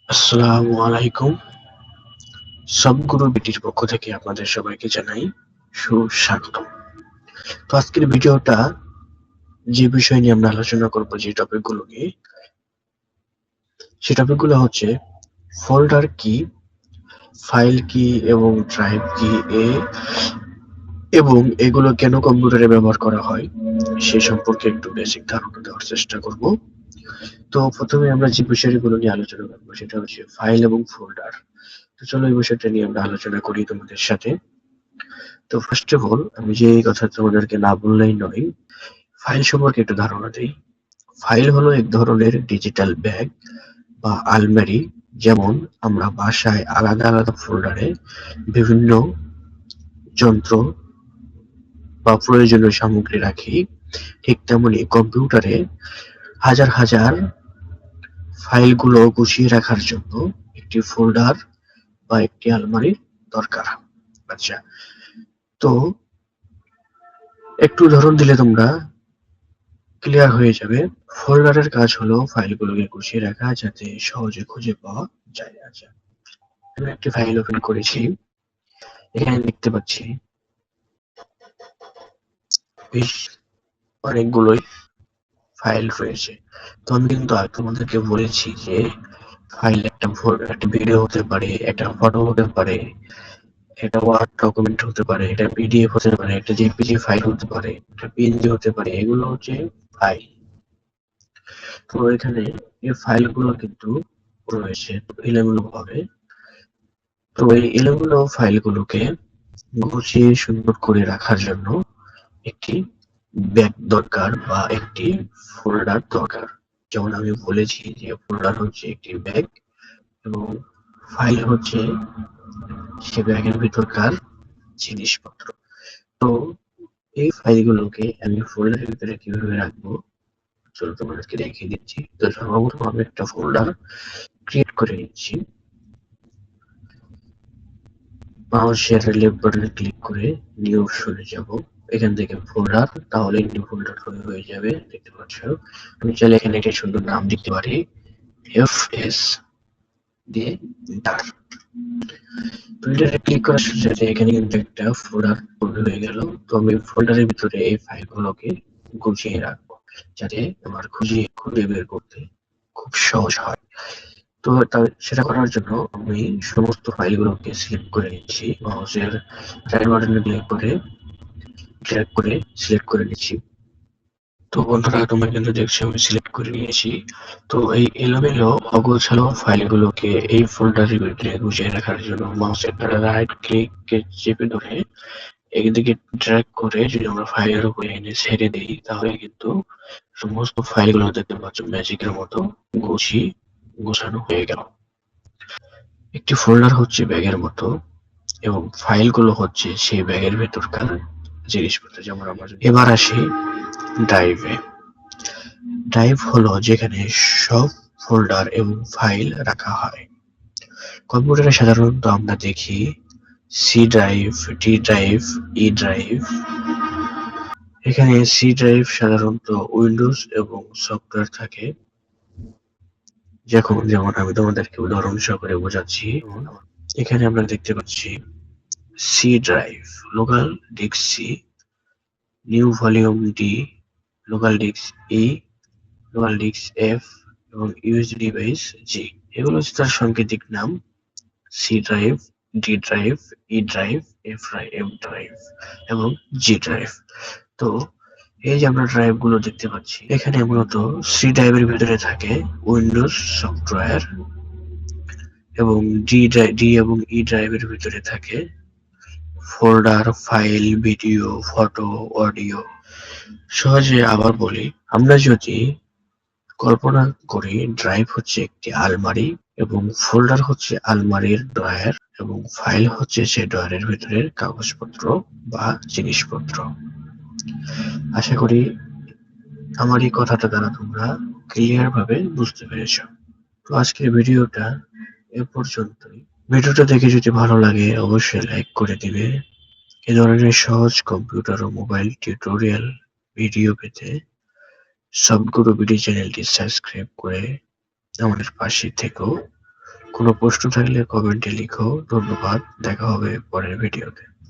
আসসালামু আলাইকুম। সবগুরু বিটির পক্ষ থেকে আপনাদের সবাইকে জানাই সুস্বাগতম। তো আজকের ভিডিওটা যে বিষয় নিয়ে আমরা আলোচনা করব, যে টপিকগুলো নিয়ে, সে টপিকগুলো হচ্ছে ফোল্ডার কি, ফাইল কি এবং ড্রাইভ কি, এবং এগুলো কেন কম্পিউটারে ব্যবহার করা হয় সে সম্পর্কে একটু বেসিক ধারণা দেওয়ার চেষ্টা করব। তো প্রথমে আমরা যে বিষয়গুলো নিয়ে আলোচনা করবো সেটা হচ্ছে ফাইল এবং ফোল্ডার। তো চলো এই বিষয়টা নিয়ে আমরা আলোচনা করি তোমাদের সাথে। তো ফার্স্ট অফ অল, আমি যে এই কথা তোমাদেরকে না বললেই নয়, ফাইল সম্পর্কে একটু ধারণা দেই। ফাইল হলো এক ধরনের ডিজিটাল ব্যাগ বা আলমারি। যেমন আমরা বাসায় আলাদা আলাদা ফোল্ডারে বিভিন্ন যন্ত্র বা প্রয়োজনীয় সামগ্রী রাখি, ঠিক তেমনি কম্পিউটারে হাজার হাজার ফাইলগুলো গুছিয়ে রাখার জন্য একটি ফোল্ডার বা একটি আলমারির দরকার। আচ্ছা, তো একটু উদাহরণ দিলে তোমরা ক্লিয়ার হয়ে যাবে। ফোল্ডারের কাজ হলো ফাইলগুলোকে গুছিয়ে রাখা যাতে সহজে খুঁজে পাওয়া যায়। আচ্ছা, আমি একটি ফাইল ওপেন করেছি। এখানে দেখতে পাচ্ছি বেশ অনেকগুলোই ফাইল রয়েছে। তো আমি কিন্তু আগে তোমাদেরকে বলেছি যে ফাইল একটা ভিডিও হতে পারে, একটা ফটো হতে পারে, একটা ওয়ার্ড ডকুমেন্ট হতে পারে, একটা পিডিএফ হতে পারে, একটা জেপিজি ফাইল হতে পারে, একটা পিএনজি হতে পারে। এগুলো হচ্ছে ফাইল। তো এখানে এই ফাইলগুলো কিন্তু রয়েছে এলোমেলো ভাবে। তো এই এলোমেলো ফাইলগুলোকে গুছিয়ে সুন্দর করে রাখার জন্য একটি ব্যাগ দরকার বা একটি ফোল্ডার দরকার। যেমন আমি বলেছি যে ফোল্ডার হচ্ছে একটি ব্যাগ এবং ফাইল হচ্ছে সে ব্যাগের ভিতরকার জিনিসপত্র। তো এই ফাইলগুলোকে আমি ফোল্ডারের ভিতরে কিভাবে রাখবো চলো তোমাদেরকে দেখিয়ে দিচ্ছি। তো সর্বপ্রথম আমি একটা ফোল্ডার ক্রিয়েট করে নিচ্ছি। মাউসের লেফট বাটনে ক্লিক করে নিউ অপশনে যাব। এখান থেকে ফোল্ডার, তাহলে নিউ ফোল্ডার হয়ে যাবে। দেখতে পাচ্ছ, আমি চাইলে এখানে একটা সুন্দর নাম দিতে পারি, এফএস দিয়ে এন্টার। তো এটা ক্লিক করার সাথে সাথে এখানে কিন্তু একটা ফোল্ডার তৈরি হয়ে গেল। তো আমি ফোল্ডারের ভিতরে এই ফাইলগুলোকে গুছিয়ে রাখবো যাতে আমার খুঁজে খুঁজে বের করতে খুব সহজ হয়। তো সেটা করার জন্য আমি সমস্ত ফাইলগুলোকে সিলেক্ট করে নিচ্ছি। মাউসের রাইট বাটনে ক্লিক করে ড্র্যাগ করে সিলেক্ট করে নিচ্ছি। তো বন্ধুরা, তোমরা কিন্তু দেখছো আমি সিলেক্ট করে নিয়েছি। তো এই এলোমেলো অগোছালো ফাইলগুলোকে এই ফোল্ডারের ভিতরে গুছিয়ে রাখার জন্য মাউসের রাইট ক্লিক চেপে ধরে একদিকে ড্র্যাগ করে যদি আমরা ফাইলের উপরে এনে ছেড়ে দিই, তাহলে কিন্তু সমস্ত ফাইলগুলো দেখতে পাচ্ছ ম্যাজিকের মতো গোছানো হয়ে গেল। একটি ফোল্ডার হচ্ছে ব্যাগের মতো এবং ফাইলগুলো হচ্ছে সেই ব্যাগের ভেতরকার জিনিসপত্র। যেমন আমরা এবার আসি ড্রাইভে। ড্রাইভ হলো যেখানে সব ফোল্ডার এবং ফাইল রাখা হয়। কম্পিউটারে সাধারণত আমরা দেখি C drive, D drive, E drive. এখানে সি ড্রাইভ সাধারণত উইন্ডোজ এবং সফটওয়্যার থাকে। যেমন আমি তোমাদেরকে উদাহরণ সহকারে বোঝাচ্ছি। এখানে আমরা দেখতে পাচ্ছি C drive, local disk C, new volume D, local disk E, local disk F এবং ইউএসবি ডিভাইস জি। এগুলো হচ্ছে তার সাংকেতিক নাম। C drive, D drive, E drive, F drive এবং জি ড্রাইভ। তো এই যে আমরা ড্রাইভ গুলো দেখতে পাচ্ছি, এখানে মূলত সি ড্রাইভের ভিতরে থাকে উইন্ডোজ সফটওয়্যার এবং ডি এবং ই ড্রাইভের ভিতরে থাকে folder, file, video, photo, audio. সহজে আবার বলি, আমরা যদি কল্পনা করি ড্রাইভ হচ্ছে একটি আলমারি এবং ফোল্ডার হচ্ছে আলমারির ড্রয়ার এবং ফাইল হচ্ছে সেই ড্রয়ারের ভিতরের কাগজপত্র বা জিনিসপত্র। আশা করি আমার এই কথাটা দ্বারা তোমরা ক্লিয়ার ভাবে বুঝতে পেরেছো। তো আজকের ভিডিওটা এ পর্যন্তই। ভিডিওটা দেখে যদি ভালো লাগে অবশ্যই লাইক করে দিবে। এ ধরনের সহজ কম্পিউটার ও মোবাইল টিউটোরিয়াল ভিডিও পেতে সবগুলো ভিডিও চ্যানেলটি সাবস্ক্রাইব করে আমাদের পাশে থেকো। কোনো প্রশ্ন থাকলে কমেন্টে লিখো। ধন্যবাদ, দেখা হবে পরের ভিডিওতে।